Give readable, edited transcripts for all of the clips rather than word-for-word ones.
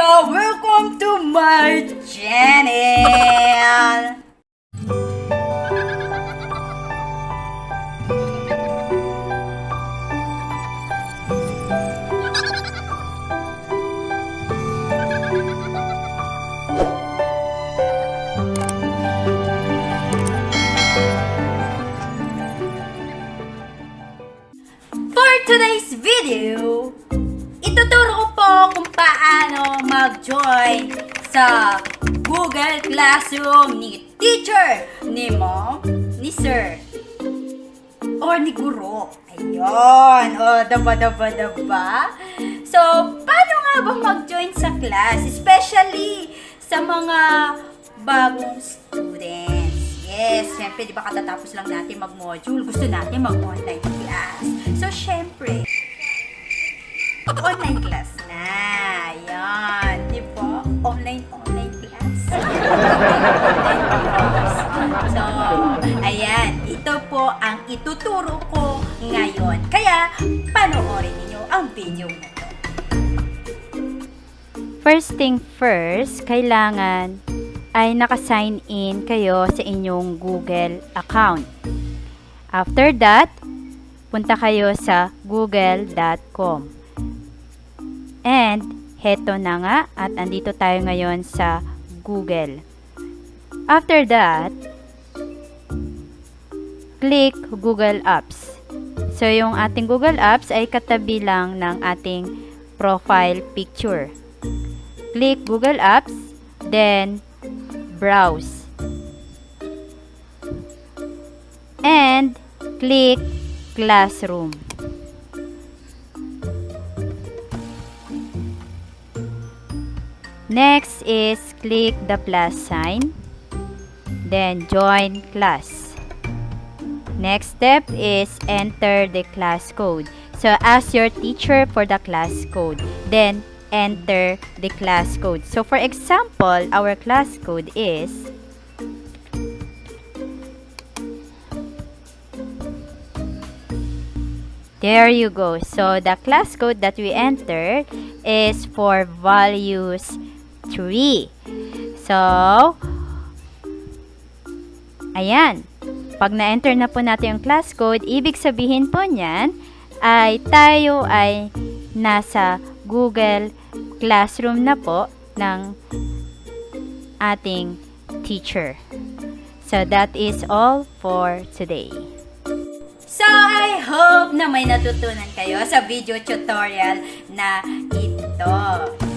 Kaya welcome to my channel! For today's video, ituturo ko po kung paano mag-join sa Google Classroom ni teacher, ni mom, ni sir, or ni guro. Ayun, daba. So, paano nga ba mag-join sa class? Especially sa mga bagong students. Yes, syempre, di ba katatapos lang natin mag-module, gusto natin mag-online class. So, syempre, online class na. Ayan, di ba? Online class. So, ayan, ito po ang ituturo ko ngayon. Kaya, panoorin niyo ang video na to. First thing first, kailangan ay naka-sign in kayo sa inyong Google account. After that, punta kayo sa google.com. And, heto na nga at andito tayo ngayon sa Google. After that, click Google Apps. So, yung ating Google Apps ay katabi lang ng ating profile picture. Click Google Apps, then browse. And click Classroom. Next is click the plus sign. Then join class. Next step is enter the class code. So ask your teacher for the class code. Then enter the class code. So for example, our class code is there you go. So the class code that we entered is for values 3. So ayan. Pag na-enter na po natin yung class code, ibig sabihin po niyan ay tayo ay nasa Google Classroom na po ng ating teacher. So that is all for today. So, I hope na may natutunan kayo sa video tutorial na ito.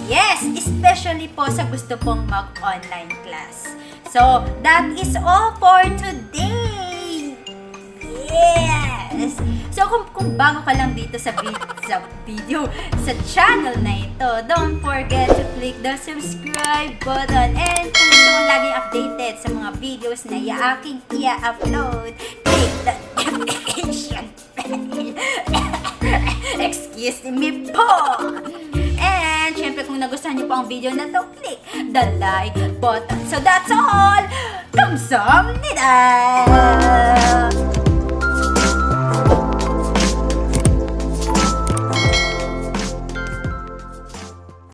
Yes, especially po sa gusto pong mag-online class. So, that is all for today. Yes! So, kung bago ka lang dito sa video, sa channel na ito, don't forget to click the subscribe button. And kung gusto mo laging updated sa mga videos na aking i-upload, click the notification bell. Excuse me po! And, syempre, kung nagustuhan niyo po ang video na to, click the like button. So, that's all! Kamsahamnida!